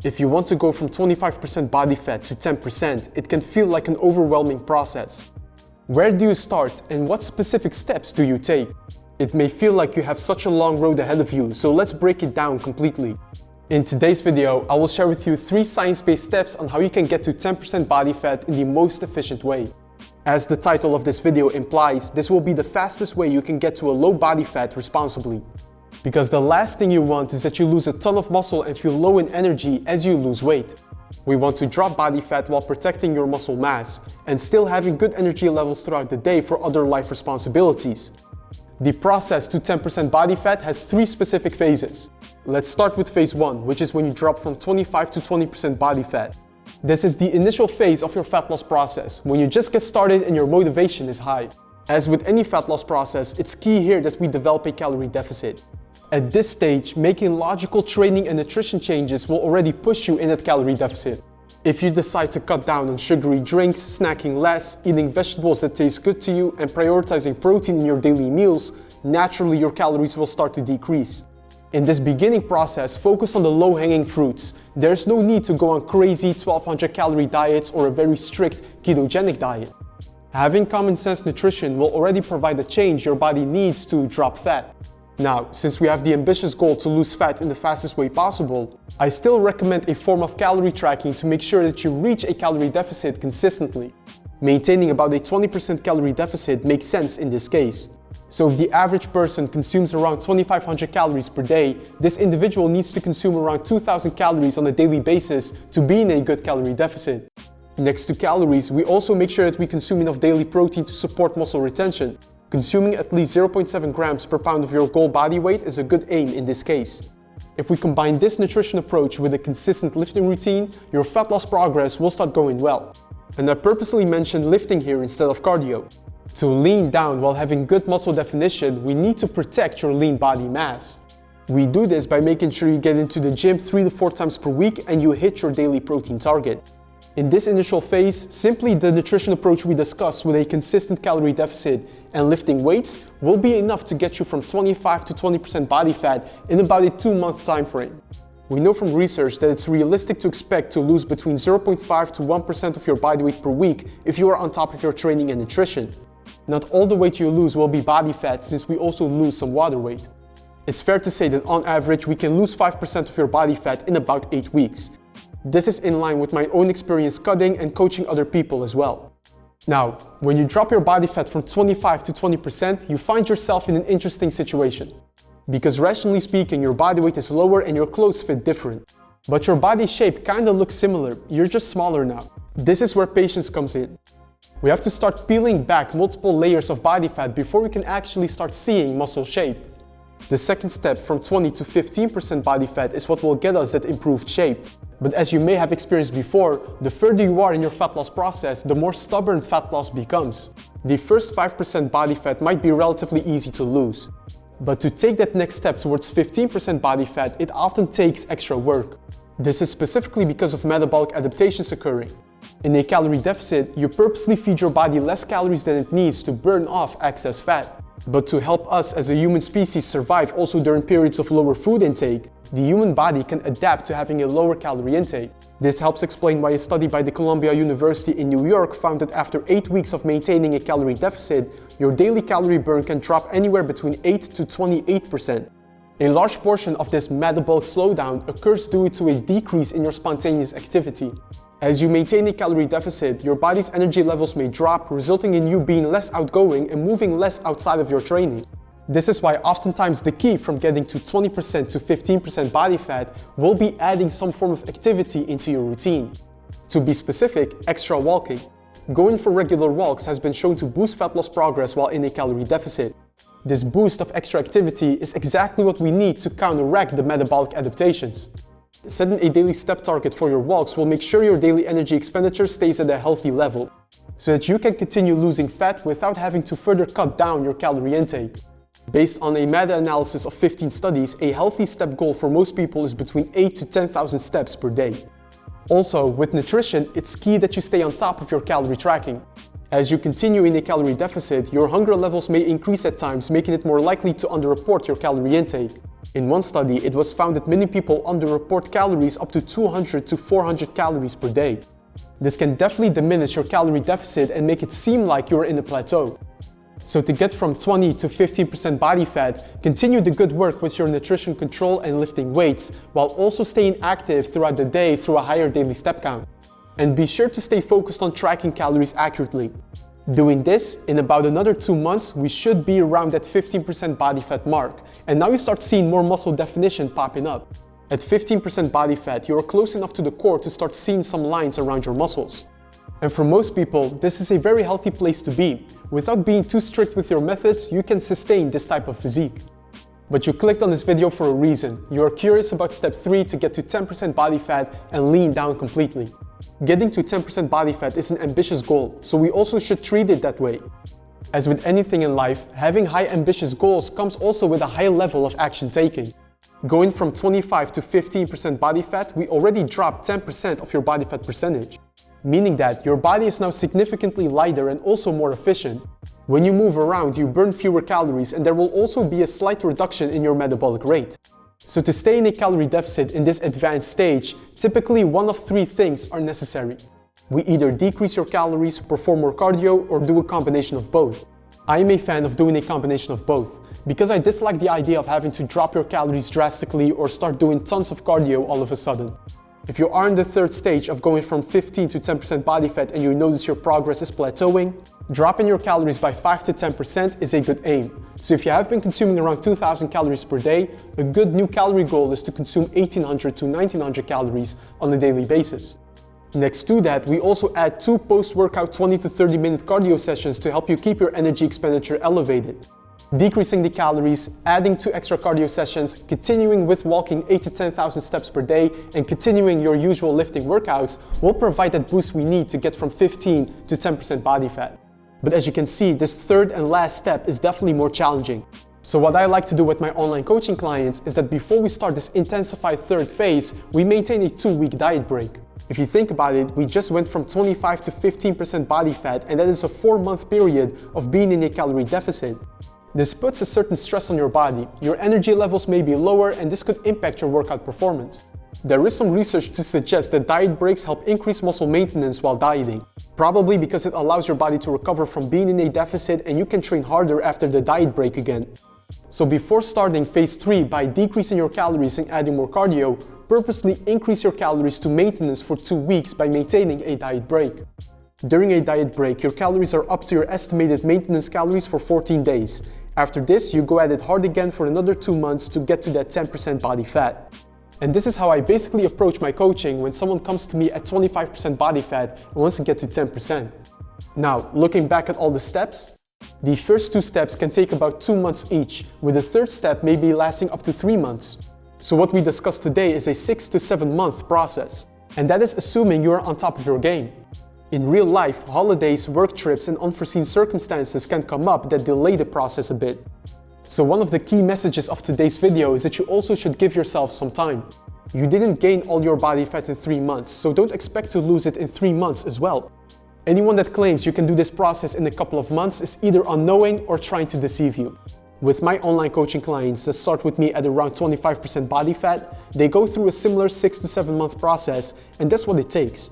If you want to go from 25% body fat to 10%, it can feel like an overwhelming process. Where do you start and what specific steps do you take? It may feel like you have such a long road ahead of you, so let's break it down completely. In today's video, I will share with you 3 science-based steps on how you can get to 10% body fat in the most efficient way. As the title of this video implies, this will be the fastest way you can get to a low body fat responsibly. Because the last thing you want is that you lose a ton of muscle and feel low in energy as you lose weight. We want to drop body fat while protecting your muscle mass and still having good energy levels throughout the day for other life responsibilities. The process to 10% body fat has 3 specific phases. Let's start with phase 1, which is when you drop from 25 to 20% body fat. This is the initial phase of your fat loss process, when you just get started and your motivation is high. As with any fat loss process, it's key here that we develop a calorie deficit. At this stage, making logical training and nutrition changes will already push you in that calorie deficit. If you decide to cut down on sugary drinks, snacking less, eating vegetables that taste good to you, and prioritizing protein in your daily meals, naturally your calories will start to decrease. In this beginning process, focus on the low-hanging fruits. There's no need to go on crazy 1200 calorie diets or a very strict ketogenic diet. Having common sense nutrition will already provide the change your body needs to drop fat. Now, since we have the ambitious goal to lose fat in the fastest way possible, I still recommend a form of calorie tracking to make sure that you reach a calorie deficit consistently. Maintaining about a 20% calorie deficit makes sense in this case. So if the average person consumes around 2500 calories per day, this individual needs to consume around 2000 calories on a daily basis to be in a good calorie deficit. Next to calories, we also make sure that we consume enough daily protein to support muscle retention. Consuming at least 0.7 grams per pound of your goal body weight is a good aim in this case. If we combine this nutrition approach with a consistent lifting routine, your fat loss progress will start going well. And I purposely mentioned lifting here instead of cardio. To lean down while having good muscle definition, we need to protect your lean body mass. We do this by making sure you get into the gym 3 to 4 times per week and you hit your daily protein target. In this initial phase, simply the nutrition approach we discussed with a consistent calorie deficit and lifting weights will be enough to get you from 25 to 20% body fat in about a 2-month time frame. We know from research that it's realistic to expect to lose between 0.5 to 1% of your body weight per week if you are on top of your training and nutrition. Not all the weight you lose will be body fat, since we also lose some water weight. It's fair to say that on average we can lose 5% of your body fat in about 8 weeks. This is in line with my own experience cutting and coaching other people as well. Now, when you drop your body fat from 25 to 20%, you find yourself in an interesting situation. Because rationally speaking, your body weight is lower and your clothes fit different. But your body shape kinda looks similar, you're just smaller now. This is where patience comes in. We have to start peeling back multiple layers of body fat before we can actually start seeing muscle shape. The second step from 20 to 15% body fat is what will get us that improved shape. But as you may have experienced before, the further you are in your fat loss process, the more stubborn fat loss becomes. The first 5% body fat might be relatively easy to lose. But to take that next step towards 15% body fat, it often takes extra work. This is specifically because of metabolic adaptations occurring. In a calorie deficit, you purposely feed your body less calories than it needs to burn off excess fat. But to help us as a human species survive also during periods of lower food intake, the human body can adapt to having a lower calorie intake. This helps explain why a study by the Columbia University in New York found that after 8 weeks of maintaining a calorie deficit, your daily calorie burn can drop anywhere between 8 to 28%. A large portion of this metabolic slowdown occurs due to a decrease in your spontaneous activity. As you maintain a calorie deficit, your body's energy levels may drop, resulting in you being less outgoing and moving less outside of your training. This is why oftentimes the key from getting to 20% to 15% body fat will be adding some form of activity into your routine. To be specific, extra walking. Going for regular walks has been shown to boost fat loss progress while in a calorie deficit. This boost of extra activity is exactly what we need to counteract the metabolic adaptations. Setting a daily step target for your walks will make sure your daily energy expenditure stays at a healthy level, so that you can continue losing fat without having to further cut down your calorie intake. Based on a meta-analysis of 15 studies, a healthy step goal for most people is between 8 to 10,000 steps per day. Also, with nutrition, it's key that you stay on top of your calorie tracking. As you continue in a calorie deficit, your hunger levels may increase at times, making it more likely to underreport your calorie intake. In one study, it was found that many people underreport calories up to 200 to 400 calories per day. This can definitely diminish your calorie deficit and make it seem like you're in a plateau. So to get from 20 to 15% body fat, continue the good work with your nutrition control and lifting weights, while also staying active throughout the day through a higher daily step count. And be sure to stay focused on tracking calories accurately. Doing this, in about another 2 months, we should be around that 15% body fat mark. And now you start seeing more muscle definition popping up. At 15% body fat, you are close enough to the core to start seeing some lines around your muscles. And for most people, this is a very healthy place to be. Without being too strict with your methods, you can sustain this type of physique. But you clicked on this video for a reason. You are curious about step 3 to get to 10% body fat and lean down completely. Getting to 10% body fat is an ambitious goal, so we also should treat it that way. As with anything in life, having high ambitious goals comes also with a high level of action taking. Going from 25 to 15% body fat, we already dropped 10% of your body fat percentage, meaning that your body is now significantly lighter and also more efficient. When you move around, you burn fewer calories, and there will also be a slight reduction in your metabolic rate. So to stay in a calorie deficit in this advanced stage, typically one of 3 things are necessary. We either decrease your calories, perform more cardio, or do a combination of both. I am a fan of doing a combination of both, because I dislike the idea of having to drop your calories drastically or start doing tons of cardio all of a sudden. If you are in the 3rd stage of going from 15 to 10% body fat and you notice your progress is plateauing, dropping your calories by 5 to 10% is a good aim. So if you have been consuming around 2,000 calories per day, a good new calorie goal is to consume 1,800 to 1,900 calories on a daily basis. Next to that, we also add 2 post-workout 20 to 30 minute cardio sessions to help you keep your energy expenditure elevated. Decreasing the calories, adding 2 extra cardio sessions, continuing with walking 8 to 10,000 steps per day, and continuing your usual lifting workouts will provide that boost we need to get from 15 to 10% body fat. But as you can see, this 3rd and last step is definitely more challenging. So what I like to do with my online coaching clients is that before we start this intensified 3rd phase, we maintain a 2-week diet break. If you think about it, we just went from 25 to 15% body fat, and that is a 4-month period of being in a calorie deficit. This puts a certain stress on your body. Your energy levels may be lower, and this could impact your workout performance. There is some research to suggest that diet breaks help increase muscle maintenance while dieting, probably because it allows your body to recover from being in a deficit and you can train harder after the diet break again. So before starting phase 3 by decreasing your calories and adding more cardio, purposely increase your calories to maintenance for 2 weeks by maintaining a diet break. During a diet break, your calories are up to your estimated maintenance calories for 14 days. After this, you go at it hard again for another 2 months to get to that 10% body fat. And this is how I basically approach my coaching when someone comes to me at 25% body fat and wants to get to 10%. Now, looking back at all the steps, the first 2 steps can take about 2 months each, with the 3rd step maybe lasting up to 3 months. So what we discussed today is a 6 to 7 month process, and that is assuming you are on top of your game. In real life, holidays, work trips, and unforeseen circumstances can come up that delay the process a bit. So one of the key messages of today's video is that you also should give yourself some time. You didn't gain all your body fat in 3 months, so don't expect to lose it in 3 months as well. Anyone that claims you can do this process in a couple of months is either unknowing or trying to deceive you. With my online coaching clients that start with me at around 25% body fat, they go through a similar 6 to 7 month process, and that's what it takes.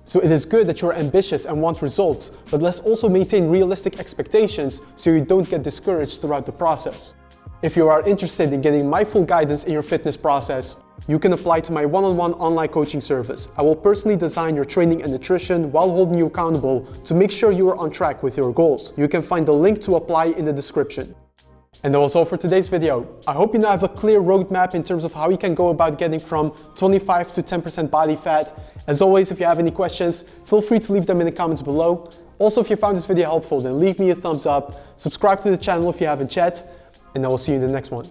So it is good that you're ambitious and want results, but let's also maintain realistic expectations so you don't get discouraged throughout the process. If you are interested in getting my full guidance in your fitness process, you can apply to my one-on-one online coaching service. I will personally design your training and nutrition while holding you accountable to make sure you are on track with your goals. You can find the link to apply in the description. And that was all for today's video. I hope you now have a clear roadmap in terms of how you can go about getting from 25 to 10% body fat. As always, if you have any questions, feel free to leave them in the comments below. Also, if you found this video helpful, then leave me a thumbs up, subscribe to the channel if you haven't yet, and I will see you in the next one.